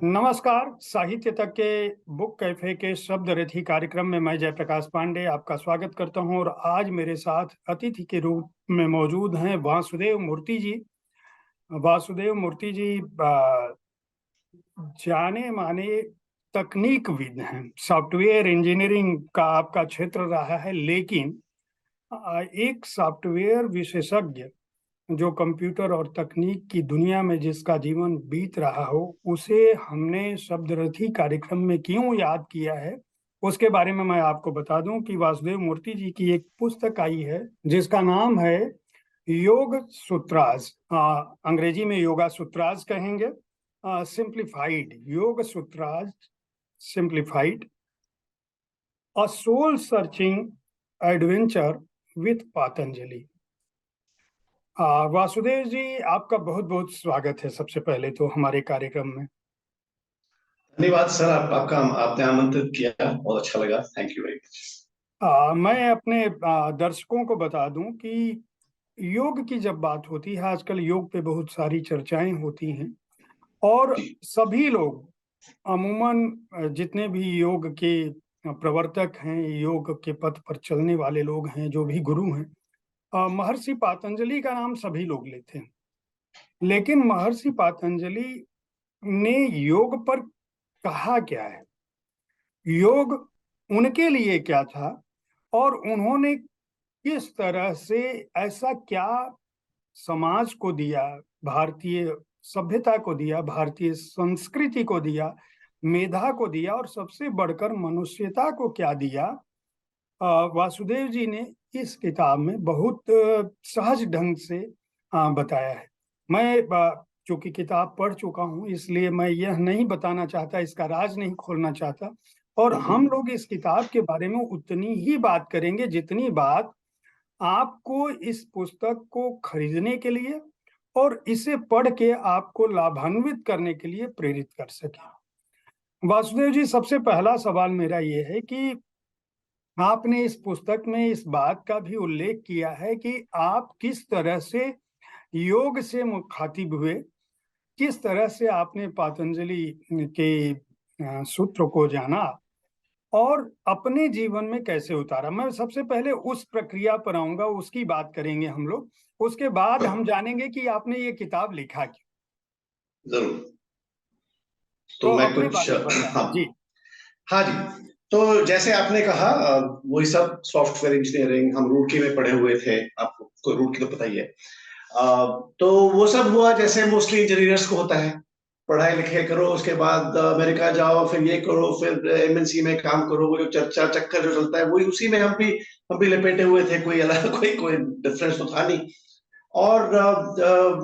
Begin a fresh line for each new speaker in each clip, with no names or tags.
नमस्कार। साहित्य तक के बुक कैफे के शब्द रथी कार्यक्रम में मैं जयप्रकाश पांडे आपका स्वागत करता हूं और आज मेरे साथ अतिथि के रूप में मौजूद हैं वासुदेव मूर्ति जी। वासुदेव मूर्ति जी जाने माने तकनीकविद हैं। सॉफ्टवेयर इंजीनियरिंग का आपका क्षेत्र रहा है, लेकिन एक सॉफ्टवेयर विशेषज्ञ जो कंप्यूटर और तकनीक की दुनिया में जिसका जीवन बीत रहा हो, उसे हमने शब्दरथी कार्यक्रम में क्यों याद किया है, उसके बारे में मैं आपको बता दूं कि वासुदेव मूर्ति जी की एक पुस्तक आई है जिसका नाम है योग सूत्राज। अंग्रेजी में योगा सूत्राज कहेंगे, simplified Yoga Sutras, simplified, a soul searching adventure with Patanjali. Vasudev ji, आपका बहुत बहुत स्वागत है सबसे पहले तो हमारे कार्यक्रम में।
धन्यवाद सर, आपका आपने आमंत्रित किया, बहुत अच्छा लगा। Thank you very much.
मैं अपने दर्शकों को बता दूं कि योग की जब बात होती है, आजकल योग पे बहुत सारी चर्चाएं होती हैं और सभी लोग अमूमन जितने भी योग के प्रवर्तक हैं, योग के पथ पर चलने वाले लोग हैं, जो भी गुरु हैं, महर्षि पतंजलि का नाम सभी लोग लेते हैं। लेकिन महर्षि पतंजलि ने योग पर कहा क्या है, योग उनके लिए क्या था और उन्होंने किस तरह से ऐसा क्या समाज को दिया, भारतीय सभ्यता को दिया, भारतीय संस्कृति को दिया, मेधा को दिया और सबसे बढ़कर मनुष्यता को क्या दिया। वासुदेव जी ने इस किताब में बहुत सहज ढंग से बताया है। मैं चूंकि किताब पढ़ चुका हूं, इसलिए मैं यह नहीं बताना चाहता, इसका राज नहीं खोलना चाहता, और हम लोग इस किताब के बारे में उतनी ही बात करेंगे जितनी बात आपको इस पुस्तक को खरीदने के लिए और इसे पढ़ के आपको लाभान्वित करने के लिए प्रेरित कर सके। वासुदेव जी, सबसे पहला सवाल मेरा ये है कि आपने इस पुस्तक में इस बात का भी उल्लेख किया है कि आप किस तरह से योग से मुखातिब हुए, किस तरह से आपने पतंजलि के सूत्र को जाना और अपने जीवन में कैसे उतारा। मैं सबसे पहले उस प्रक्रिया पर आऊंगा, उसकी बात करेंगे हम लोग, उसके बाद हम जानेंगे कि आपने ये किताब लिखा क्यों।
जरूर।
तो
तो मैं
अपने
कुछ
बारे में बताएं जी।
हाँ जी। तो जैसे आपने कहा, वही सब सॉफ्टवेयर इंजीनियरिंग हम रुड़की में पढ़े हुए थे, आपको रुड़की तो पता ही है। तो वो सब हुआ जैसे मोस्टली इंजीनियर्स को होता है, पढ़ाई लिखाई करो, उसके बाद अमेरिका जाओ, फिर ये करो, फिर एमएनसी में काम करो। वो जो चर्चा चक्कर जो चलता है, वही उसी में हम भी लपेटे हुए थे। कोई अलग कोई डिफरेंस तो था नहीं। और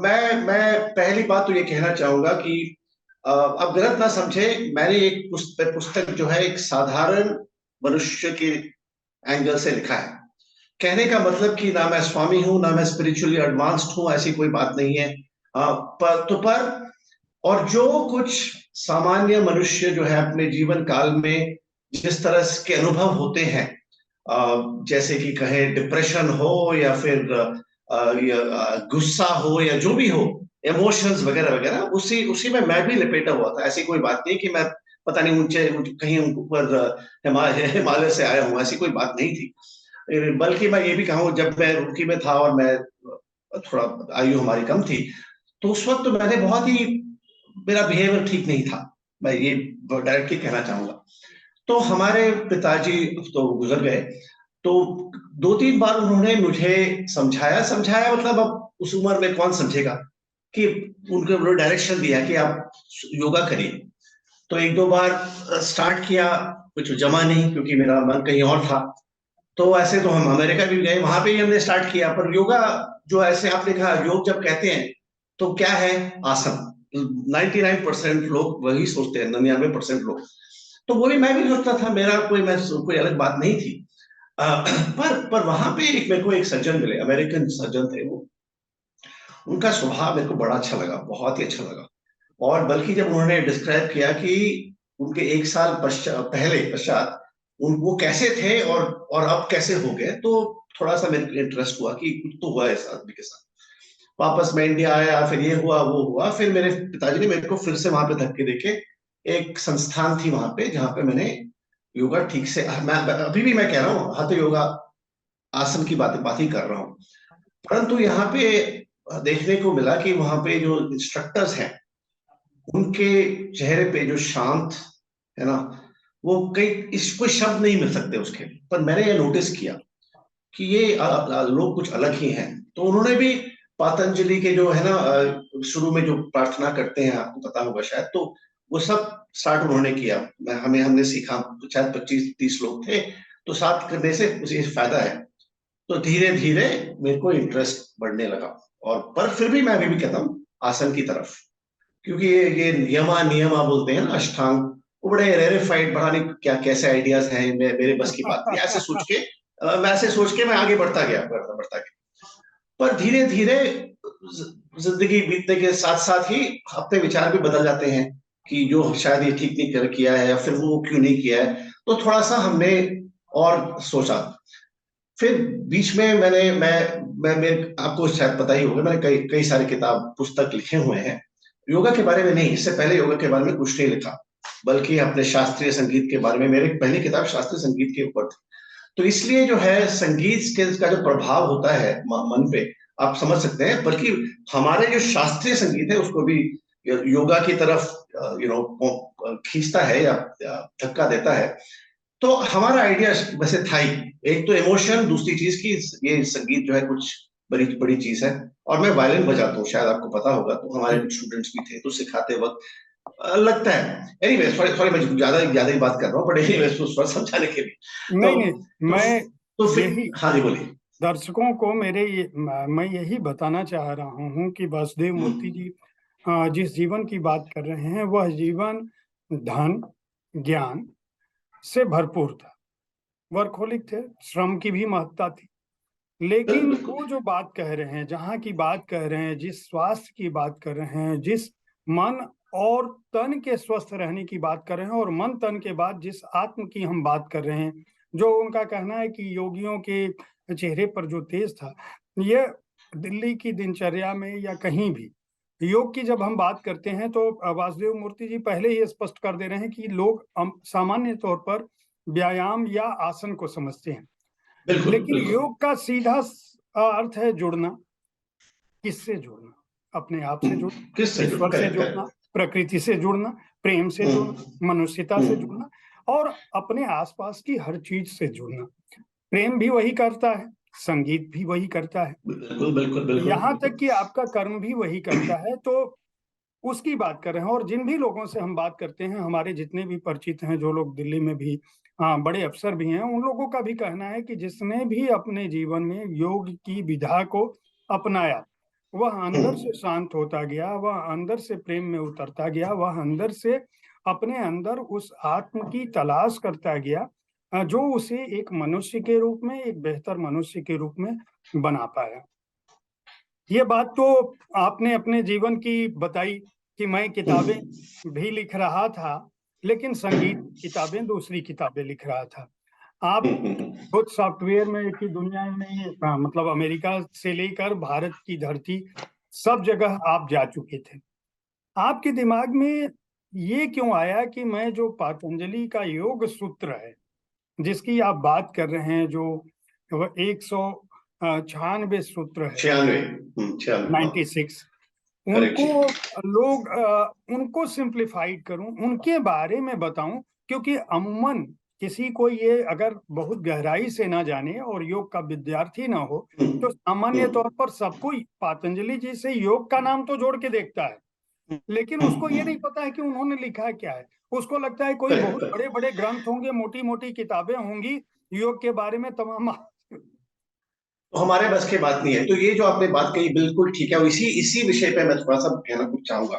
मैं पहली बात तो ये कहना चाहूंगा कि अब गलत ना समझे, मैंने एक पुस्तक जो है एक साधारण मनुष्य के एंगल से लिखा है। कहने का मतलब कि ना मैं स्वामी हूं, ना मैं स्पिरिचुअली एडवांस्ड हूं, ऐसी कोई बात नहीं है। पर और जो कुछ सामान्य मनुष्य जो है अपने जीवन काल में जिस तरह के अनुभव होते हैं, जैसे कि कहे डिप्रेशन हो या फिर गुस्सा हो या जो भी हो, इमोशंस वगैरह वगैरह, उसी उसी में मैं भी लपेटा हुआ था। ऐसी कोई बात नहीं कि मैं पता नहीं कहीं ऊपर हिमालय से आया हूँ, ऐसी कोई बात नहीं थी। बल्कि मैं ये भी कहूँ, जब मैं रुड़की में था और मैं थोड़ा आयु हमारी कम थी, तो उस वक्त तो मैंने बहुत ही, मेरा बिहेवियर ठीक नहीं था, मैं ये डायरेक्टली कहना चाहूंगा। तो हमारे पिताजी तो गुजर गए, तो 2-3 बार उन्होंने मुझे समझाया समझाया मतलब अब उस उम्र में कौन समझेगा, कि उनको डायरेक्शन दिया कि आप योगा करिए। तो 1-2 बार स्टार्ट किया, कुछ जमा नहीं, क्योंकि मेरा मन कहीं और था। तो ऐसे तो हम अमेरिका भी गए, वहां पे ही हमने स्टार्ट किया। पर योगा जो, ऐसे आपने कहा योग जब कहते हैं तो क्या है, आसन। 99% लोग वही सोचते हैं, 99% लोग। तो वही मैं भी सोचता था, मेरा कोई अलग बात नहीं थी। पर वहां पे मेरे को एक सज्जन मिले, अमेरिकन सज्जन थे वो। उनका स्वभाव मेरे को बड़ा अच्छा लगा, बहुत ही अच्छा लगा। और बल्कि जब उन्होंने डिस्क्राइब किया कि उनके 1 साल पश्चात वो कैसे थे और अब कैसे हो गए, तो थोड़ा सा मेरे को इंटरेस्ट हुआ कि कुछ तो हुआ इस आदमी के साथ। वापस मैं इंडिया आया, फिर ये हुआ वो हुआ, फिर मेरे पिताजी ने मेरे को फिर से वहां पे धक्के देके एक संस्थान थी वहां पे, जहां पे मैंने योगा ठीक से, मैं अभी भी मैं कह रहा हूँ हाथ योगा आसन की बात ही कर रहा हूँ। परंतु यहाँ पे देखने को मिला कि वहां पे जो इंस्ट्रक्टर्स हैं, उनके चेहरे पे जो शांत है ना, वो कई इस कोई शब्द नहीं मिल सकते उसके, पर मैंने ये नोटिस किया कि ये लोग कुछ अलग ही हैं। तो उन्होंने भी पतंजलि के जो है ना शुरू में जो प्रार्थना करते हैं, आपको पता होगा शायद, तो वो सब स्टार्ट उन्होंने किया। हमने सीखा, शायद 25-30 लोग थे, तो साथ करने से उसे फायदा है। तो धीरे धीरे मेरे को इंटरेस्ट बढ़ने लगा, और पर फिर भी मैं अभी भी कहता हूँ आसन की तरफ, क्योंकि ये नियमा बोलते हैं ना, अष्टांग, वो बड़े रेरिफाइड, पता नहीं क्या कैसे आइडियाज हैं, मेरे बस की बात नहीं, ऐसे सोच के वैसे सोच के मैं आगे बढ़ता गया। पर धीरे धीरे जिंदगी बीतने के साथ साथ ही अपने विचार भी बदल जाते हैं कि जो शायद ये ठीक नहीं कर किया है, या फिर वो क्यों नहीं किया है, तो थोड़ा सा हमने और सोचा। फिर बीच में मैं मेरे आपको शायद पता ही होगा, मैंने कई कई सारे किताब पुस्तक लिखे हुए हैं योगा के बारे में। नहीं, इससे पहले योगा के बारे में कुछ नहीं लिखा, बल्कि अपने शास्त्रीय संगीत के बारे में, मेरी पहली किताब शास्त्रीय संगीत के ऊपर थी। तो इसलिए जो है संगीत के का जो प्रभाव होता है मन पे, आप समझ सकते हैं। बल्कि हमारे जो शास्त्रीय संगीत है उसको भी योगा की तरफ खींचता है या धक्का देता है। तो हमारा आइडिया वैसे था ही, एक तो इमोशन, दूसरी चीज की ये संगीत जो है कुछ बड़ी बड़ी चीज है। और मैं वायलिन बजाता हूँ, शायद आपको पता होगा, तो हमारे कुछ स्टूडेंट्स भी थे, तो सिखाते वक्त लगता है। एनीवे सॉरी मैं ज्यादा ज्यादा ही बात कर रहा हूँ, बट एनीवे थोड़ा समझाने के लिए। तो
नहीं नहीं,
तो
मैं
तो फिर
यही
हाँ जी, बोलिए।
दर्शकों को मैं यही बताना चाह रहा हूँ कि वासुदेव मूर्ति जी जिस जीवन की बात कर रहे हैं, वह जीवन धन ज्ञान से भरपूर था। वर्कहोलिक थे, श्रम की भी महत्ता थी। लेकिन
बिल्कुल।
वो जो बात कह रहे हैं, जहाँ की बात कह रहे हैं, जिस स्वास्थ्य की बात कर रहे हैं, जिस मन और तन के स्वस्थ रहने की बात कर रहे हैं, और मन तन के बाद जिस आत्म की हम बात कर रहे हैं, जो उनका कहना है कि योगियों के चेहरे पर जो तेज था, ये दिल्ली की दिनचर्या में या कहीं भी योग की जब हम बात करते हैं, तो वासुदेव मूर्ति जी पहले ही स्पष्ट कर दे रहे हैं कि लोग सामान्य तौर पर व्यायाम या आसन को समझते हैं,
बिल्कुल
लेकिन
बिल्कुल।
योग का सीधा अर्थ है जुड़ना। किससे जुड़ना? अपने आप से जुड़ना,
किससे जुड़े,
ईश्वर से
करेक्ट
जुड़ना,
करेक्ट।
प्रकृति से जुड़ना, प्रेम से जुड़ना, मनुष्यता से
हम्म।
जुड़ना, और अपने आसपास की हर चीज से जुड़ना। प्रेम भी वही करता है, संगीत भी वही करता है,
बिल्कुल बिल्कुल बिल्कुल
यहाँ तक
बिल्कुल।
कि आपका कर्म भी वही करता है। तो उसकी बात कर रहे हैं। और जिन भी लोगों से हम बात करते हैं, हमारे जितने भी परिचित हैं, जो लोग दिल्ली में भी बड़े अफसर भी हैं, उन लोगों का भी कहना है कि जिसने भी अपने जीवन में योग की विधा को अपनाया, वह अंदर से
हम्म।
शांत होता गया, वह अंदर से प्रेम में उतरता गया, वह अंदर से अपने अंदर उस आत्म की तलाश करता गया, जो उसे एक मनुष्य के रूप में, एक बेहतर मनुष्य के रूप में बना पाया। ये बात तो आपने अपने जीवन की बताई कि मैं किताबें
हम्म।
भी लिख रहा था, लेकिन संगीत किताबें, दूसरी किताबें लिख रहा था। आप
हम्म।
खुद सॉफ्टवेयर में की दुनिया में मतलब अमेरिका से लेकर भारत की धरती, सब जगह आप जा चुके थे। आपके दिमाग में ये क्यों आया कि मैं जो पतंजलि का योग सूत्र है, जिसकी आप बात कर रहे हैं, जो 196 सूत्र है,
96। 96, हाँ।
96,
करेक्ट
उनको
जी।
उनको सिंप्लीफाइड करूं, उनके बारे में बताऊं। क्योंकि अमूमन किसी को ये अगर बहुत गहराई से ना जाने और योग का विद्यार्थी ना हो, तो सामान्य
हम्म।
तौर पर सबको पतंजलि जी से योग का नाम तो जोड़ के देखता है, लेकिन उसको ये नहीं पता है कि उन्होंने लिखा क्या है। उसको लगता है कोई
करेक्ट
बहुत बड़े
करेक्ट।
बड़े ग्रंथ होंगे, मोटी मोटी किताबें होंगी योग के बारे में तमाम।
तो हमारे बस की बात नहीं है। तो ये जो आपने बात कही बिल्कुल ठीक है, और इसी इसी विषय पे मैं थोड़ा सा कहना कुछ चाहूंगा।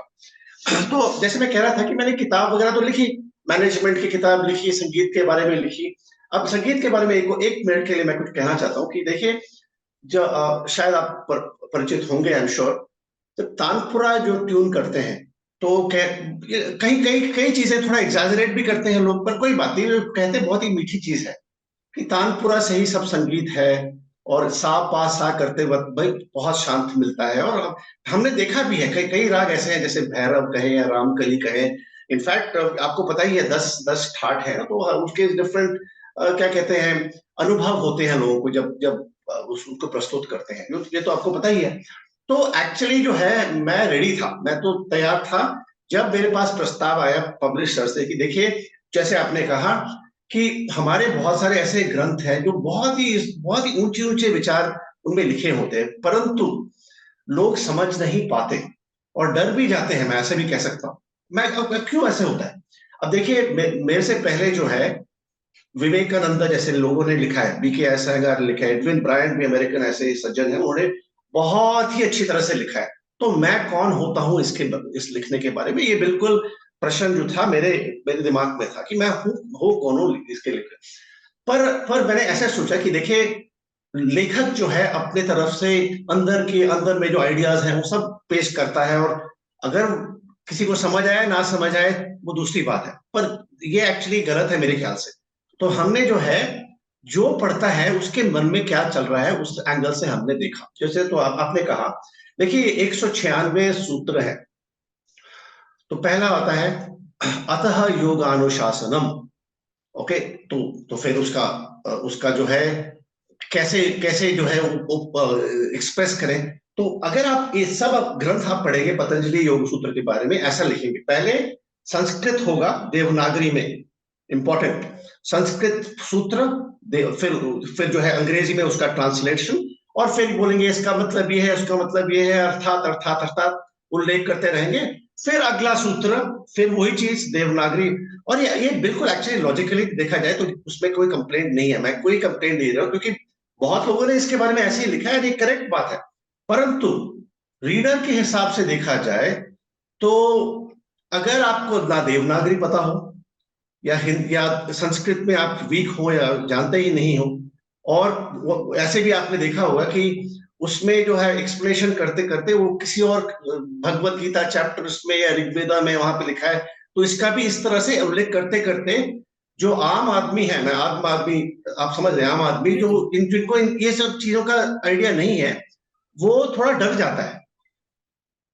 तो जैसे मैं कह रहा था कि मैंने किताब वगैरह तो लिखी, मैनेजमेंट की किताब लिखी, संगीत के बारे में लिखी। अब संगीत के बारे में एक मिनट के लिए मैं कुछ कहना चाहता हूँ कि देखिए, जो शायद आप परिचित होंगे, आई एम श्योर। तो तानपुरा जो ट्यून करते हैं, तो कहीं कहीं कई चीजें थोड़ा एग्जैजरेट भी करते हैं लोग, पर कोई बात नहीं, वो कहते हैं बहुत ही मीठी चीज है कि तानपुरा से ही सब संगीत है। और सा पा सा करते वक्त भाई बहुत शांत मिलता है। और हमने देखा भी है, कई कई राग ऐसे हैं, जैसे भैरव कहे या रामकली कहे, इनफैक्ट आपको पता ही है 10 ठाट है, तो उसके डिफरेंट क्या कहते हैं अनुभव होते हैं लोगों को जब जब उसको प्रस्तुत करते हैं, ये तो आपको पता ही है। तो एक्चुअली जो है मैं रेडी था, मैं तो तैयार था जब मेरे पास प्रस्ताव आया पब्लिशर से कि देखिए जैसे आपने कहा कि हमारे बहुत सारे ऐसे ग्रंथ हैं जो बहुत ही ऊंचे ऊंचे विचार उनमें लिखे होते हैं, परंतु लोग समझ नहीं पाते और डर भी जाते हैं, मैं ऐसे भी कह सकता हूँ। मैं क्यों ऐसे होता है? अब देखिए मेरे से पहले जो है विवेकानंद जैसे लोगों ने लिखा है, बीके एसहगर लिखा है, एडविन ब्रायंट भी अमेरिकन ऐसे सज्जन है, उन्होंने बहुत ही अच्छी तरह से लिखा है। तो मैं कौन होता हूं इस लिखने के बारे में? ये बिल्कुल प्रश्न जो था मेरे मेरे दिमाग में था कि मैं हूँ कौन हूँ इसके लिखे। पर मैंने ऐसा सोचा कि देखिए लेखक जो है अपने तरफ से अंदर में जो आइडियाज हैं वो सब पेश करता है, और अगर किसी को समझ आए ना समझ आए वो दूसरी बात है, पर ये एक्चुअली गलत है मेरे ख्याल से। तो हमने जो है जो पढ़ता है उसके मन में क्या चल रहा है उस एंगल से हमने देखा। जैसे तो आपने कहा देखिए 196 सूत्र है। तो पहला आता है अतः योगानुशासनम। ओके, तो फिर उसका उसका जो है कैसे कैसे जो है एक्सप्रेस करें। तो अगर आप ये सब ग्रंथ आप पढ़ेंगे पतंजलि योग सूत्र के बारे में, ऐसा लिखेंगे पहले संस्कृत होगा देवनागरी में, इंपॉर्टेंट संस्कृत सूत्र, फिर जो है अंग्रेजी में उसका ट्रांसलेशन, और फिर बोलेंगे इसका मतलब ये है, उसका मतलब ये है, अर्थात अर्थात अर्थात उल्लेख करते रहेंगे। फिर अगला सूत्र, फिर वही चीज देवनागरी। और ये बिल्कुल एक्चुअली लॉजिकली देखा जाए तो उसमें कोई कंप्लेंट नहीं है, मैं कोई कंप्लेंट नहीं दे रहा हूं, क्योंकि बहुत लोगों ने इसके बारे में ऐसे ही लिखा है, ये करेक्ट बात है। परंतु रीडर के हिसाब से देखा जाए तो अगर आपको ना देवनागरी पता हो या हिंदी या संस्कृत में आप वीक हो या जानते ही नहीं हो, और ऐसे भी आपने देखा होगा कि उसमें जो है एक्सप्लेनेशन करते करते वो किसी और भगवत गीता चैप्टर में या ऋग्वेदा में वहां पे लिखा है, तो इसका भी इस तरह से उल्लेख करते करते जो आम आदमी है, मैं आम आदमी, आप समझ रहे हैं, आम आदमी जो जिनको ये सब चीजों का आइडिया नहीं है वो थोड़ा डर जाता है।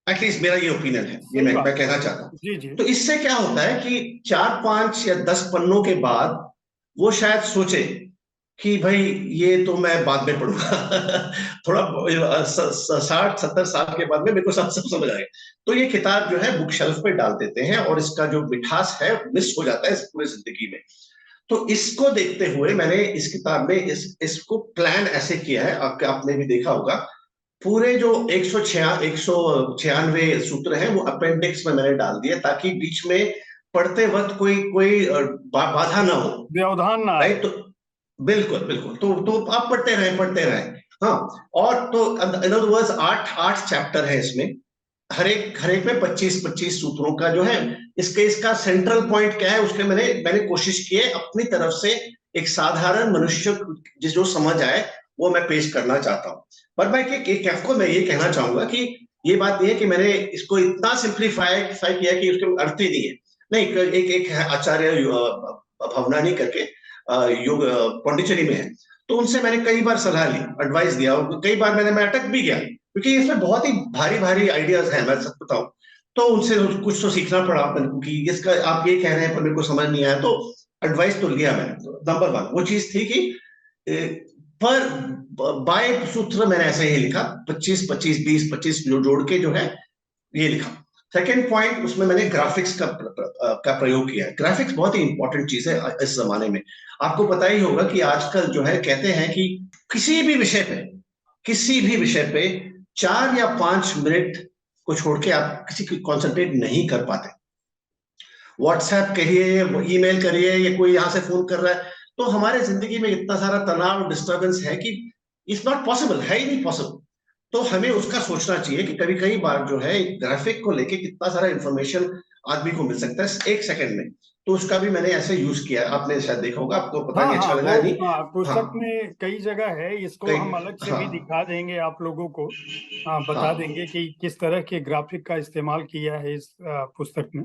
एटलीस्ट मेरा ये ओपिनियन है, ये मैं कहना चाहता हूँ।
जी जी।
तो इससे क्या होता है कि 4 5 या 10 पन्नों के बाद वो शायद सोचे कि भाई ये तो मैं बाद में पढ़ूंगा थोड़ा 60 70 साल के बाद में मेरे को सब सब समझ आएगा। तो ये किताब जो है बुक शेल्फ पे डाल देते हैं और इसका जो मिठास है मिस हो जाता है इस पूरी जिंदगी में। तो इसको देखते हुए मैंने इस किताब में इसको प्लान ऐसे किया है, आपने भी देखा होगा, पूरे जो 196 सूत्र हैं वो अपेंडिक्स में मैंने डाल दिए ताकि बीच में पढ़ते वक्त कोई कोई बाधा ना हो,
व्यवधान ना आए।
राइट? तो बिल्कुल बिल्कुल, तो आप पढ़ते रहे। हाँ, और तो इन अदर वर्ड्स 8 चैप्टर है इसमें, हर एक में 25 सूत्रों का जो है, इसका सेंट्रल पॉइंट क्या है उसके मैंने कोशिश की है अपनी तरफ से एक साधारण मनुष्य जो समझ आए वो मैं पेश करना चाहता हूँ। पर मैं ये कहना चाहूंगा कि ये बात नहीं है कि मैंने इसको इतना सिंप्लीफाई किया कि उसके अर्थ ही नहीं है। नहीं, एक है आचार्य भवनानी करके योग पौंडीचेरी में है, तो उनसे मैंने कई बार सलाह ली, एडवाइस दिया, और कई बार मैं अटक भी गया क्योंकि इसमें बहुत ही भारी भारी आइडियाज हैं, मैं सच बताऊं तो उनसे कुछ तो सीखना पड़ा मेरे को कि इसका आप ये कह रहे हैं पर मेरे को समझ नहीं आया, तो एडवाइस तो लिया मैंने। तो नंबर 1 वो चीज थी कि पर बाय सूत्र मैंने ऐसे ही लिखा, 25 25 20 25 जो जोड़ के जो है ये लिखा। सेकेंड पॉइंट, उसमें मैंने ग्राफिक्स का प्रयोग किया है। ग्राफिक्स बहुत ही इंपॉर्टेंट चीज है इस जमाने में। आपको पता ही होगा कि आजकल जो है कहते हैं कि किसी भी विषय पे 4 या 5 मिनट को छोड़ के आप किसी की कॉन्सेंट्रेट नहीं कर पाते। व्हाट्सएप करिए, ईमेल करिए, या कोई यहाँ से फोन कर रहा है, तो हमारे जिंदगी में इतना सारा तनाव डिस्टर्बेंस है कि इट्स नॉट पॉसिबल, है ही नहीं पॉसिबल। तो हमें उसका सोचना चाहिए कि कई बार जो है ग्राफिक को लेके कितना सारा इंफॉर्मेशन आदमी को मिल सकता है 1 सेकंड में। तो उसका भी मैंने ऐसे यूज किया, आपने शायद देखा होगा, आपको पता
हाँ
नहीं अच्छा
हाँ,
लगा
वो
नहीं।
पुस्तक
हाँ,
में कई जगह है, इसको
कई,
हम अलग से
हाँ
भी दिखा देंगे आप लोगों को। बता
हाँ
देंगे कि किस तरह के ग्राफिक का इस्तेमाल किया है इस पुस्तक में।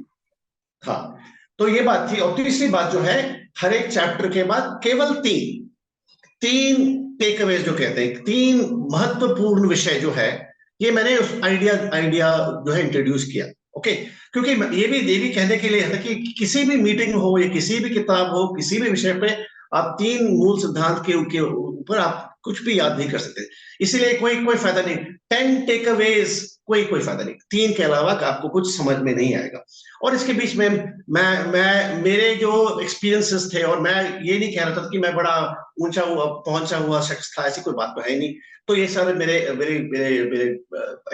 हाँ, तो ये बात थी। और तीसरी बात जो है, हर एक चैप्टर के बाद केवल तीन टेकअवेज जो कहते हैं, 3 महत्वपूर्ण विषय जो है, ये मैंने उस आइडिया जो है इंट्रोड्यूस किया। ओके, क्योंकि ये भी कहने के लिए है कि किसी भी मीटिंग हो या किसी भी किताब हो, किसी भी विषय पे आप 3 मूल सिद्धांत के ऊपर आप कुछ भी याद नहीं कर सकते। इसीलिए कोई कोई फायदा नहीं। 10 टेकअवेज, कोई फायदा नहीं। 3 के अलावा आपको कुछ समझ में नहीं आएगा। और इसके बीच में मैं मेरे जो एक्सपीरियंसेस थे, और मैं ये नहीं कह रहा था कि मैं बड़ा ऊंचा हुआ पहुंचा हुआ शख्स था, ऐसी कोई बात तो है नहीं। तो ये सारे मेरे मेरे मेरे मेरे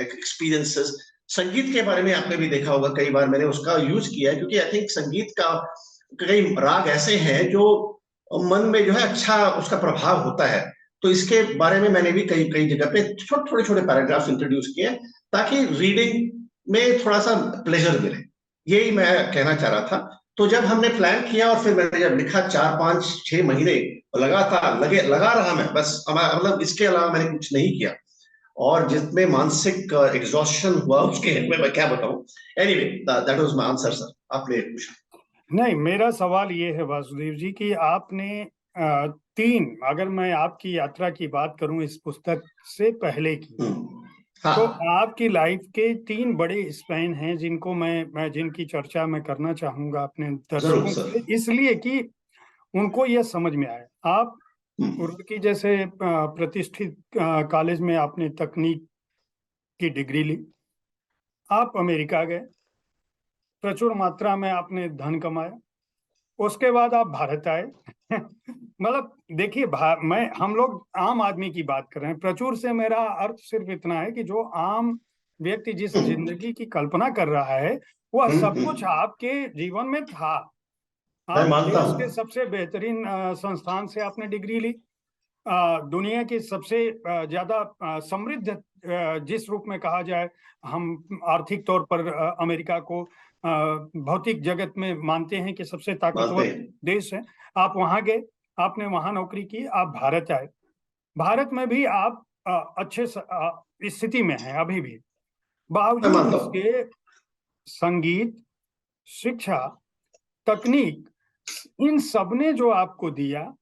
एक्सपीरियंसेस। संगीत के बारे में आपने भी देखा होगा, कई बार मैंने उसका यूज किया है, क्योंकि आई थिंक संगीत का कई राग ऐसे हैं जो मन में जो है अच्छा उसका प्रभाव होता है। तो इसके बारे में मैंने भी कई कई जगह पे छोटे छोटे पैराग्राफ इंट्रोड्यूस किए, ताकि रीडिंग में थोड़ा सा प्लेजर मिले। यही मैं कहना चाह रहा था। तो जब हमने प्लान किया और फिर मैंने जब लिखा, 4 5 6 महीने लगातार लगा रहा मैं, बस मतलब इसके अलावा मैंने कुछ नहीं किया। और जितने मानसिक एग्जॉस्शन हुआ उसके मैं क्या बताऊं। Anyway, that was my answer sir, आपने पूछा।
नहीं, मेरा सवाल ये है वासुदेव जी कि आपने 3, अगर मैं आपकी यात्रा की बात करूं इस पुस्तक से पहले की,
हाँ।
तो आपकी लाइफ के 3 बड़े स्पैन हैं जिनको मैं जिनकी चर्चा मैं करना चाहूंगा अपने
जरूर
दर्शकों
सर।
से, इसलिए कि उनको यह समझ में आए। आप रुड़की जैसे प्रतिष्ठित कॉलेज में आपने तकनीक की डिग्री ली, आप अमेरिका गए, प्रचुर मात्रा में आपने धन कमाया, उसके बाद आप भारत आए। मतलब देखिए, हम लोग आम आदमी की बात कर रहे हैं। प्रचुर से मेरा अर्थ सिर्फ इतना है कि जो आम व्यक्ति जिस जिंदगी की कल्पना कर रहा है, वह सब कुछ आपके जीवन में था।
मैं
आप
मानता
देश के
हूँ।
सबसे बेहतरीन संस्थान से आपने डिग्री ली, दुनिया की सबसे ज्यादा समृद्ध, जिस रूप में कहा जाए, हम आर्थिक तौर पर अमेरिका को भौतिक जगत में मानते हैं कि सबसे
मानते
ताकतवर
हैं।
देश है। आप वहां गए, आपने वहां नौकरी की, आप भारत आए। भारत में भी आप अच्छे स्थिति में हैं अभी भी।
मैं
बावजूद
मानता हूँ।
उसके संगीत, शिक्षा, तकनीक, इन सब ने जो आपको दिया,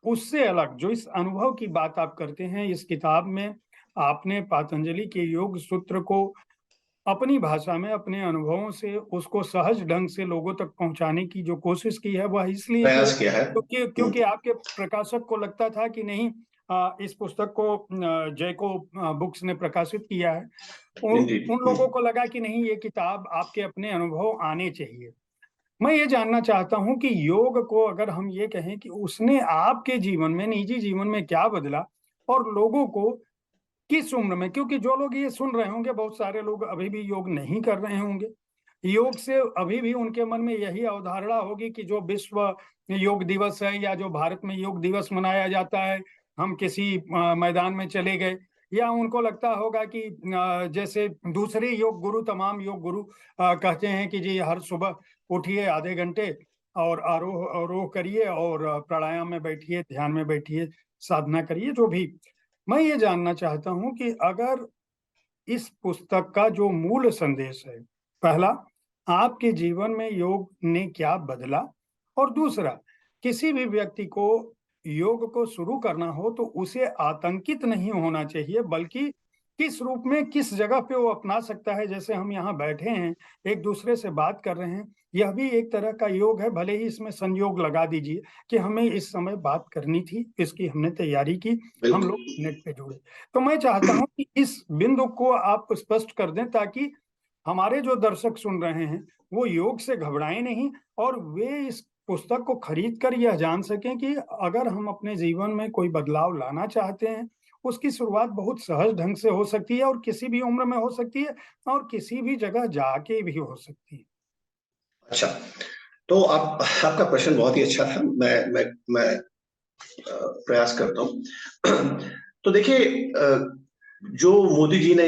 उससे अलग जो इस अनुभव की बात आप करते हैं इस किताब में, आपने पतंजलि के योग सूत्र को अपनी भाषा में, अपने अनुभवों से उसको सहज ढंग से लोगों तक पहुंचाने की जो कोशिश की है, वह इसलिए की है
प्रयास किया है।
क्योंकि आपके प्रकाशक को लगता था कि नहीं, इस पुस्तक को जैको बुक्स ने प्रकाशित किया है। उन लोगों को लगा कि नहीं, ये किताब आपके अपने अनुभव आने चाहिए। मैं ये जानना चाहता हूं कि योग को अगर हम ये कहें कि उसने आपके जीवन में, निजी जीवन में क्या बदला, और लोगों को किस उम्र में, क्योंकि जो लोग ये सुन रहे होंगे, बहुत सारे लोग अभी भी योग नहीं कर रहे होंगे। योग से अभी भी उनके मन में यही अवधारणा होगी कि जो विश्व योग दिवस है या जो भारत में योग दिवस मनाया जाता है, हम किसी मैदान में चले गए, या उनको लगता होगा कि जैसे दूसरे योग गुरु, तमाम योग गुरु कहते हैं कि जी हर सुबह उठिए आधे घंटे और आरोह अवरोह करिए और प्राणायाम में बैठिए, ध्यान में बैठिए, साधना करिए, जो भी। मैं ये जानना चाहता हूं कि अगर इस पुस्तक का जो मूल संदेश है, पहला, आपके जीवन में योग ने क्या बदला, और दूसरा, किसी भी व्यक्ति को योग को शुरू करना हो तो उसे आतंकित नहीं होना चाहिए, बल्कि किस रूप में, किस जगह पे वो अपना सकता है। जैसे हम यहाँ बैठे हैं, एक दूसरे से बात कर रहे हैं, यह भी एक तरह का योग है, भले ही इसमें संयोग लगा दीजिए कि हमें इस समय बात करनी थी, इसकी हमने तैयारी की, हम
बिल्कुल।
लोग नेट पे जुड़े। तो मैं चाहता हूं कि इस बिंदु को आप स्पष्ट कर दें, ताकि हमारे जो दर्शक सुन रहे हैं वो योग से घबराएं नहीं, और वे इस पुस्तक को खरीद कर यह जान सकें कि अगर हम अपने जीवन में कोई बदलाव लाना चाहते हैं, उसकी शुरुआत बहुत सहज ढंग से हो सकती है, और किसी भी उम्र में हो सकती है, और किसी भी जगह जाके भी हो सकती है।
अच्छा, तो आपका प्रश्न बहुत ही अच्छा था। मैं प्रयास करता हूँ। तो देखिए, जो मोदी जी ने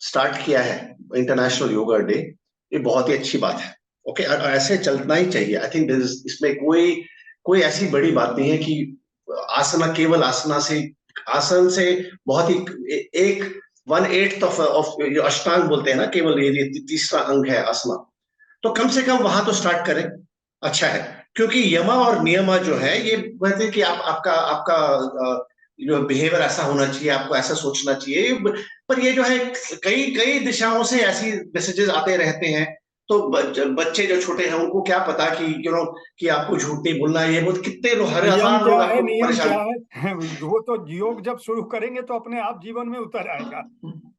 स्टार्ट किया है इंटरनेशनल योगा डे, ये बहुत ही अच्छी बात है। ओके, ऐसे चलना ही चाहिए। आई थिंक इसमें कोई कोई ऐसी बड़ी बात नहीं है कि आसना, केवल आसन से बहुत ही एक 1/8 ऑफ जो अष्टांग बोलते हैं ना, केवल ये तीसरा अंग है आसना। तो कम से कम वहां तो स्टार्ट करें, अच्छा है। क्योंकि यमा और नियमा जो है, ये कहते हैं कि आप आपका आपका जो बिहेवियर ऐसा होना चाहिए, आपको ऐसा सोचना चाहिए। पर ये जो है कई कई दिशाओं से ऐसी मैसेजेस आते रहते हैं। तो बच्चे जो छोटे हैं उनको क्या पता कि कि आपको झूठ नहीं बोलना है, ये बहुत कितने लोग, हर
नियम
हजार
क्या
लोग
है,
आपको
नियम क्या
परेशान।
है वो तो योग जब शुरू करेंगे तो अपने आप जीवन में उतर आएगा।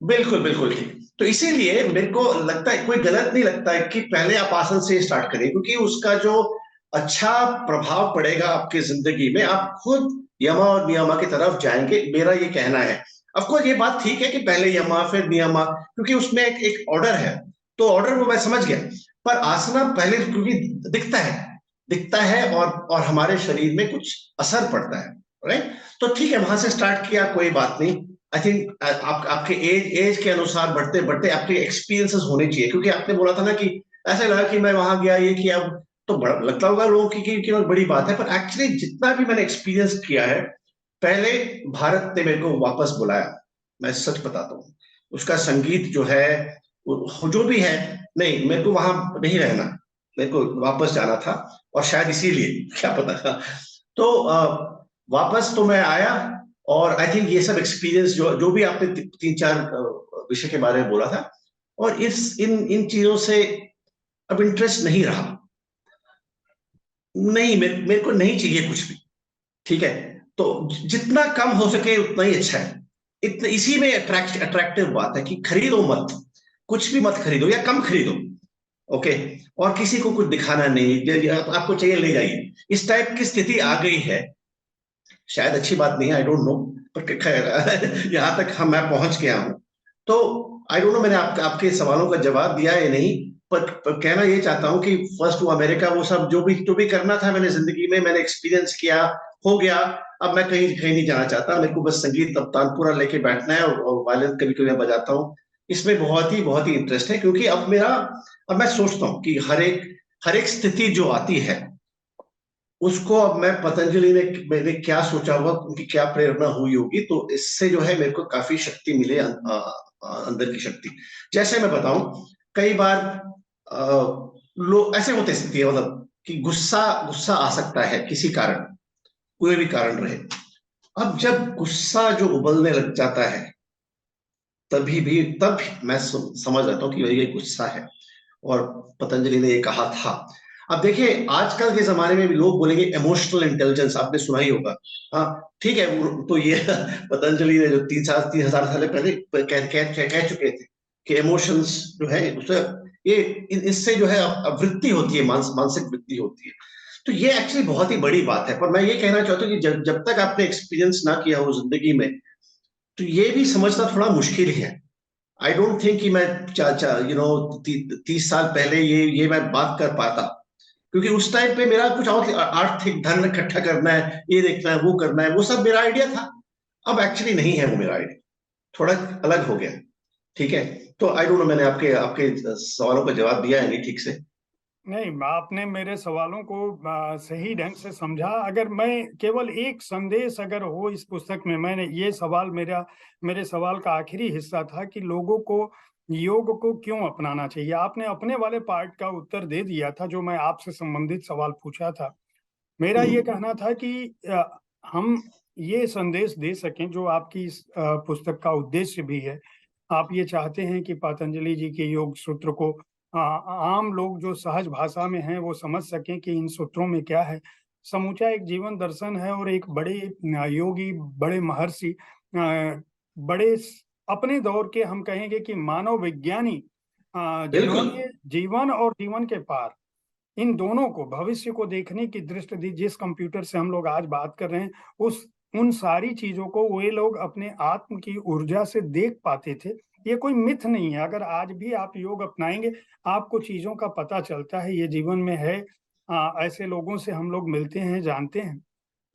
बिल्कुल बिल्कुल ठीक। तो इसीलिए मेरे को लगता है कोई गलत नहीं लगता है कि पहले आप आसन से स्टार्ट करें, क्योंकि उसका जो अच्छा प्रभाव पड़ेगा आपकी जिंदगी में, आप खुद यमा और नियमा की तरफ जाएंगे, मेरा ये कहना है। ऑफ कोर्स ये बात ठीक है कि पहले यमा फिर नियमा, क्योंकि उसमें एक ऑर्डर है, तो ऑर्डर वो मैं समझ गया। पर आसना पहले, क्योंकि दिखता है और हमारे शरीर में कुछ असर पड़ता है, राइट। तो ठीक है, वहां से स्टार्ट किया, कोई बात नहीं। आई थिंक आपके एज के अनुसार बढ़ते बढ़ते आपके एक्सपीरियंसेस होने चाहिए, क्योंकि आपने बोला था ना कि ऐसा लगा कि मैं वहां गया ये किया, तो बड़ा लगता होगा लोगों की कि बड़ी बात है, पर एक्चुअली जितना भी मैंने एक्सपीरियंस किया है, पहले भारत ने मेरे को वापस बुलाया, मैं सच बताता हूँ। उसका संगीत जो है, जो भी है, नहीं मेरे को वहां नहीं रहना, मेरे को वापस जाना था। और शायद इसीलिए, क्या पता था। तो वापस तो मैं आया। और आई थिंक ये सब एक्सपीरियंस जो जो भी आपने तीन चार विषय के बारे में बोला था, और इस इन इन चीजों से अब इंटरेस्ट नहीं रहा। नहीं, मेरे को नहीं चाहिए कुछ भी, ठीक है। तो जितना कम हो सके उतना ही अच्छा है। इतने इसी में अट्रैक्टिव बात है कि खरीदो मत, कुछ भी मत खरीदो या कम खरीदो, ओके। और किसी को कुछ दिखाना नहीं, आपको चाहिए ले जाइए, इस टाइप की स्थिति आ गई है। शायद अच्छी बात नहीं है, आई डोंट नो, पर खैर यहाँ तक मैं पहुंच गया हूं। तो आई डोंट नो, मैंने आपके सवालों का जवाब दिया है नहीं। पर कहना ये चाहता हूँ कि फर्स्ट टू अमेरिका, वो सब जो भी करना था मैंने जिंदगी में, मैंने एक्सपीरियंस किया, हो गया। अब मैं कहीं कहीं नहीं जाना चाहता, मेरे को बस संगीत अब तानपुरा लेके बैठना है, और वायलिन कभी कभी मैं बजाता हूँ। इसमें बहुत ही इंटरेस्ट है, क्योंकि अब मैं सोचता हूँ कि हर एक स्थिति जो आती है, उसको अब मैं पतंजलि ने मैंने क्या सोचा होगा, उनकी क्या प्रेरणा हुई होगी, तो इससे जो है मेरे को काफी शक्ति मिले, अंदर की शक्ति। जैसे मैं बताऊं, कई बार लोग ऐसे होते स्थिति है, मतलब कि गुस्सा गुस्सा आ सकता है किसी कारण, कोई भी कारण रहे। अब जब गुस्सा जो उबलने लग जाता है, तब मैं समझ जाता हूँ कि ये गुस्सा है, और पतंजलि ने ये कहा था। अब देखिए, आजकल के जमाने में भी लोग बोलेंगे इमोशनल इंटेलिजेंस, आपने सुना ही होगा। हाँ, ठीक है। तो ये पतंजलि ने जो 3,000 साल पहले कह चुके थे कि इमोशंस जो है उससे, ये इससे जो है वृत्ति होती है, मानसिक वृत्ति होती है। तो ये एक्चुअली बहुत ही बड़ी बात है। पर मैं ये कहना चाहता हूँ कि जब तक आपने एक्सपीरियंस ना किया हो जिंदगी में, तो ये भी समझना थोड़ा मुश्किल ही है। आई डोंट थिंक कि मैं 30 साल पहले ये मैं बात कर पाता, क्योंकि उस टाइम पे मेरा कुछ और आर्थिक धन इकट्ठा करना है, ये देखना है, वो करना है, वो सब मेरा आइडिया था। अब एक्चुअली नहीं है वो मेरा आइडिया, थोड़ा अलग हो गया, ठीक है। तो आई डोंट नो, मैंने आपके आपके सवालों का जवाब दिया है नहीं ठीक से।
नहीं, आपने मेरे सवालों को सही ढंग से समझा। अगर मैं केवल एक संदेश अगर हो इस पुस्तक में, मैंने ये सवाल मेरे सवाल का आखिरी हिस्सा था कि लोगों को योग को क्यों अपनाना चाहिए। आपने अपने वाले पार्ट का उत्तर दे दिया था, जो मैं आपसे संबंधित सवाल पूछा था। मेरा ये
हम्म,
कहना था कि हम ये संदेश दे सकें जो आपकी इस पुस्तक का उद्देश्य भी है। आप ये चाहते हैं कि पतंजलि जी के योग सूत्र को आम लोग जो सहज भाषा में हैं वो समझ सकें कि इन सूत्रों में क्या है। समूचा एक जीवन दर्शन है, और एक बड़े योगी, बड़े महर्षि, बड़े अपने दौर के, हम कहेंगे कि मानव विज्ञानी,
बिल्कुल
जिन्होंने जीवन और जीवन के पार, इन दोनों को, भविष्य को देखने की दृष्टि दी। जिस कंप्यूटर से हम लोग आज बात कर रहे हैं, उस उन सारी चीजों को वे लोग अपने आत्म की ऊर्जा से देख पाते थे। ये कोई मिथ नहीं है। अगर आज भी आप योग अपनाएंगे, आपको चीजों का पता चलता है, ये जीवन में है। ऐसे लोगों से हम लोग मिलते हैं, जानते हैं।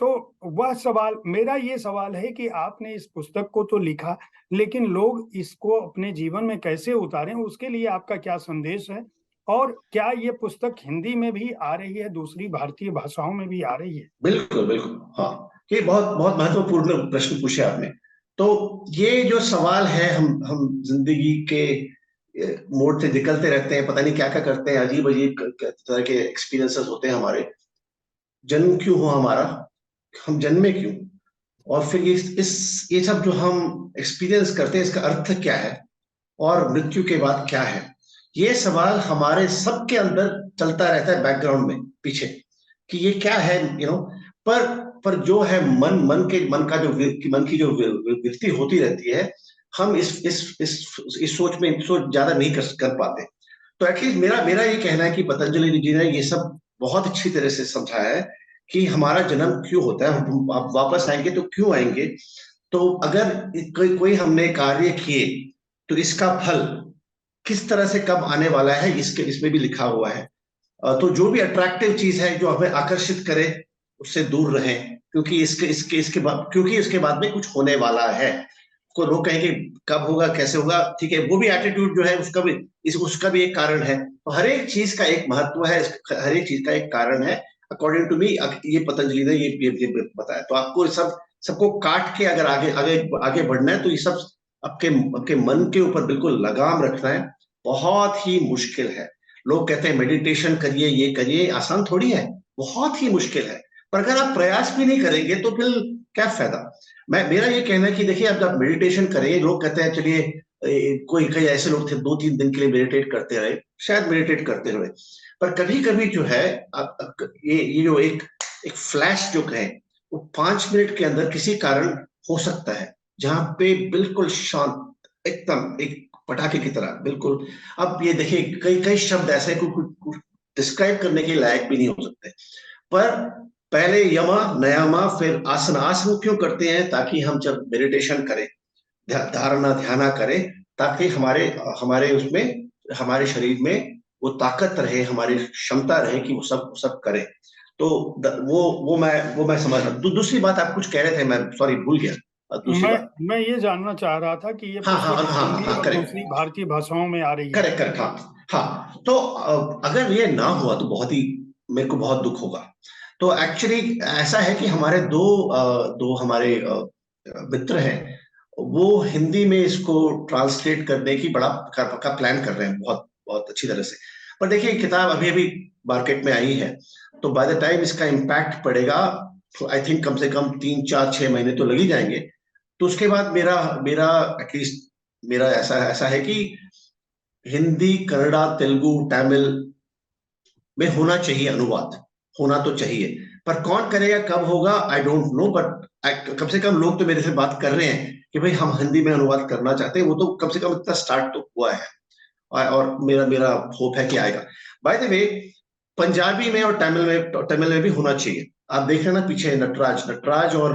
तो वह सवाल, मेरा ये सवाल है कि आपने इस पुस्तक को तो लिखा, लेकिन लोग इसको अपने जीवन में कैसे उतारें, उसके लिए आपका क्या संदेश है? और क्या ये पुस्तक हिंदी में भी आ रही है, दूसरी भारतीय भाषाओं में भी आ रही है?
बिल्कुल बिल्कुल, हाँ। ये बहुत बहुत महत्वपूर्ण प्रश्न पूछे आपने। तो ये जो सवाल है, हम जिंदगी के मोड़ से निकलते रहते हैं, पता नहीं क्या क्या करते हैं, अजीब अजीब तरह के एक्सपीरियंसेस होते हैं हमारे। जन्म क्यों हुआ हमारा, हम जन्मे क्यों, और फिर ये सब जो हम एक्सपीरियंस करते हैं इसका अर्थ क्या है, और मृत्यु के बाद क्या है, ये सवाल हमारे सबके अंदर चलता रहता है बैकग्राउंड में पीछे, कि ये क्या है, पर पर जो है मन का जो मन की जो वृत्ति होती रहती है, हम इस सोच ज्यादा नहीं कर पाते। तो एटलीस्ट मेरा मेरा ये कहना है कि पतंजलि जी ने ये सब बहुत अच्छी तरह से समझाया है कि हमारा जन्म क्यों होता है, हम आप वापस आएंगे तो क्यों आएंगे। तो अगर कोई हमने कार्य किए तो इसका फल किस तरह से कब आने वाला है, इसके इसमें भी लिखा हुआ है। तो जो भी अट्रैक्टिव चीज है जो हमें आकर्षित करे उससे दूर रहें, क्योंकि इसके बाद, क्योंकि इसके बाद में कुछ होने वाला है। को लोग कहेंगे कब होगा कैसे होगा, ठीक है, वो भी एटीट्यूड जो है उसका भी एक कारण है। तो हर एक चीज का एक महत्व है, हर एक चीज का एक कारण है। अकॉर्डिंग टू मी ये पतंजलि ने ये बताया। तो आपको सबको काट के अगर आगे आगे आगे बढ़ना है तो ये सब आपके आपके मन के ऊपर बिल्कुल लगाम रखना है, बहुत ही मुश्किल है। लोग कहते हैं मेडिटेशन करिए, ये करिए, आसान थोड़ी है, बहुत ही मुश्किल है। पर अगर आप प्रयास भी नहीं करेंगे तो फिर क्या फायदा। मेरा ये कहना है कि देखिए, अब आप मेडिटेशन करेंगे, लोग कहते हैं चलिए, कोई कई ऐसे लोग थे 2-3 दिन के लिए मेडिटेट करते रहे, शायद मेडिटेट करते रहे, पर कभी कभी जो है ये जो एक फ्लैश जो है वो 5 मिनट के अंदर किसी कारण हो सकता है, जहां पे बिल्कुल शांत, एकदम एक पटाखे की तरह बिल्कुल। अब ये देखिए, कई कई शब्द ऐसे कुछ डिस्क्राइब करने के लायक भी नहीं हो सकते। पर पहले यमा नयामा फिर आसन। आसन क्यों करते हैं? ताकि हम जब मेडिटेशन करें, धारणा ध्याना करें, ताकि हमारे हमारे उसमें हमारे शरीर में वो ताकत रहे, हमारी क्षमता रहे कि वो सब करें। तो वो मैं समझ रहा हूँ। दूसरी बात आप कुछ कह रहे थे, मैं सॉरी भूल गया दूसरी
मैं
बात।
मैं ये जानना चाह रहा था कि ये
हाँ हाँ
पुस्तक
हाँ
हिंदी
हाँ,
और दूसरी
करेक्ट
भारतीय भाषाओं में आ रही है।
करेक्ट करेक्ट, हाँ हाँ। तो अगर ये ना हुआ तो बहुत ही, मेरे को बहुत दुख होगा। तो एक्चुअली ऐसा है कि हमारे दो हमारे मित्र हैं, वो हिंदी में इसको ट्रांसलेट करने की बड़ा का प्लान कर रहे हैं, बहुत बहुत अच्छी तरह से। पर देखिए, किताब अभी अभी मार्केट में आई है, तो बाय द टाइम इसका इम्पैक्ट पड़ेगा, आई थिंक कम से कम 3-4-6 महीने तो लग ही जाएंगे। तो उसके बाद मेरा मेरा एटलीस्ट मेरा ऐसा ऐसा है कि हिंदी, कन्नड़ा, तेलुगु, तमिल में होना चाहिए अनुवाद, होना तो चाहिए। पर कौन करेगा, कब होगा, आई डोंट नो। बट कम से कम लोग तो मेरे से बात कर रहे हैं कि भाई हम हिंदी में अनुवाद करना चाहते हैं, वो तो कम से कम इतना स्टार्ट तो हुआ है। और मेरा मेरा होप है कि आएगा। बाय द वे, पंजाबी में और तमिल में भी होना चाहिए। आप देख रहे हैं ना पीछे, नटराज नटराज और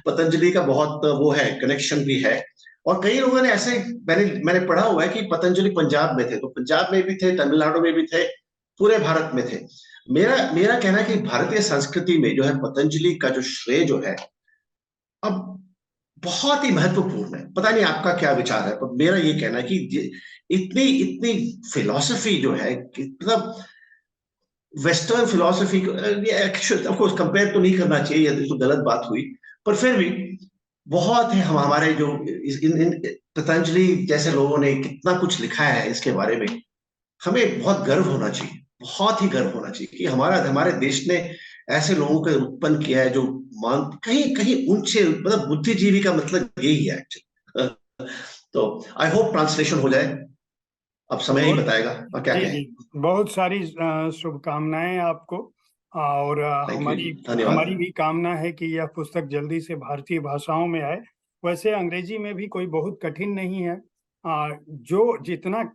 पतंजलि का बहुत वो है, कनेक्शन भी है। और कई लोगों ने ऐसे, मैंने पढ़ा हुआ है कि पतंजलि पंजाब में थे, तो पंजाब में भी थे, तमिलनाडु में भी थे, पूरे भारत में थे। मेरा मेरा कहना है कि भारतीय संस्कृति में जो है पतंजलि का जो श्रेय जो है, अब बहुत ही महत्वपूर्ण है। पता नहीं आपका क्या विचार है, पर मेरा ये कहना है कि इतनी इतनी फिलॉसफी जो है, मतलब वेस्टर्न फिलॉसफी को, ऑफ कोर्स कंपेयर तो नहीं करना चाहिए, ये तो गलत बात हुई। पर फिर भी बहुत है, हम हमारे जो इन पतंजलि जैसे लोगों ने कितना कुछ लिखा है इसके बारे में, हमें बहुत गर्व होना चाहिए, बहुत ही गर्व होना चाहिए कि हमारे देश ने ऐसे लोगों को उत्पन्न किया है जो मान कहीं कहीं ऊंचे, मतलब बुद्धिजीवी का मतलब यही है एक्चुअली। तो आई होप ट्रांसलेशन हो जाए, अब समय ही
बहुत
बताएगा और क्या
जी
कहें।
जी, बहुत सारी शुभकामनाएं आपको। और
थैंक यू,
हमारी हमारी
धन्यवाद।
भी कामना है कि यह पुस्तक जल्दी से भारतीय भाषाओं में आए। वैसे अंग्रेजी में भी कोई बहुत कठिन नहीं है। जो जितना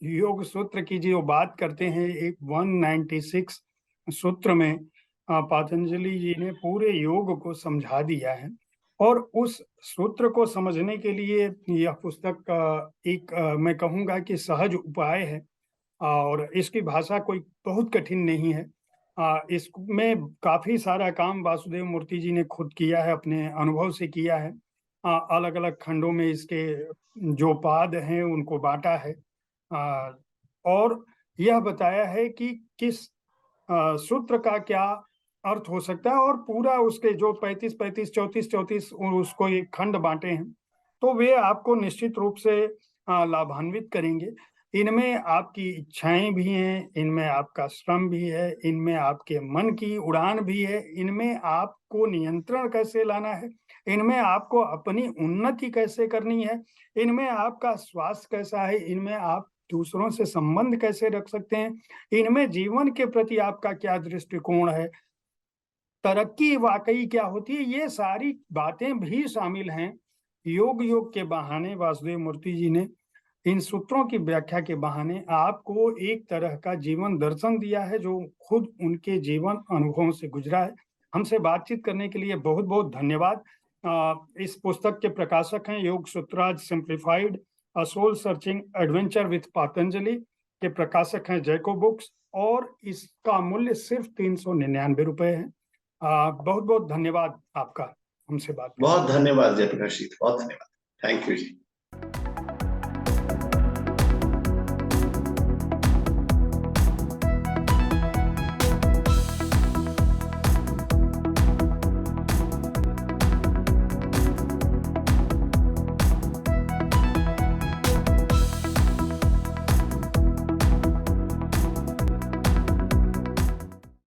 योग सूत्र की जो बात करते हैं, एक 196 सूत्र में पतंजलि जी ने पूरे योग को समझा दिया है। और उस सूत्र को समझने के लिए यह पुस्तक एक मैं कहूँगा कि सहज उपाय है। और इसकी भाषा कोई बहुत कठिन नहीं है। इसमें काफी सारा काम वासुदेव मूर्ति जी ने खुद किया है, अपने अनुभव से किया है। अलग अलग खंडों में इसके जो पाद हैं उनको बांटा है। आ, और यह बताया है कि किस सूत्र का क्या अर्थ हो सकता है, और पूरा उसके जो 35-35, 34-34 उसको एक खंड बांटे हैं, तो वे आपको निश्चित रूप से लाभान्वित करेंगे। इनमें आपकी इच्छाएं भी हैं, इनमें आपका श्रम भी है, इनमें आपके मन की उड़ान भी है, इनमें आपको नियंत्रण कैसे लाना है, इनमें आपको अपनी उन्नति कैसे करनी है, इनमें आपका स्वास्थ्य कैसा है, इनमें आप दूसरों से संबंध कैसे रख सकते हैं, इनमें जीवन के प्रति आपका क्या दृष्टिकोण है, तरक्की वाकई क्या होती है, ये सारी बातें भी शामिल हैं। योग के बहाने वासुदेव मूर्ति जी ने इन सूत्रों की व्याख्या के बहाने आपको एक तरह का जीवन दर्शन दिया है जो खुद उनके जीवन अनुभवों से गुजरा है। हमसे बातचीत करने के लिए बहुत बहुत धन्यवाद। इस पुस्तक के प्रकाशक हैं Yoga Sutras simplified, a soul searching adventure with Patanjali के प्रकाशक हैं जैको बुक्स, और इसका मूल्य सिर्फ 399 रुपए है। बहुत बहुत धन्यवाद आपका हमसे बात करने के लिए।
बहुत धन्यवाद जयप्रकाश जी, बहुत धन्यवाद। Thank you ji.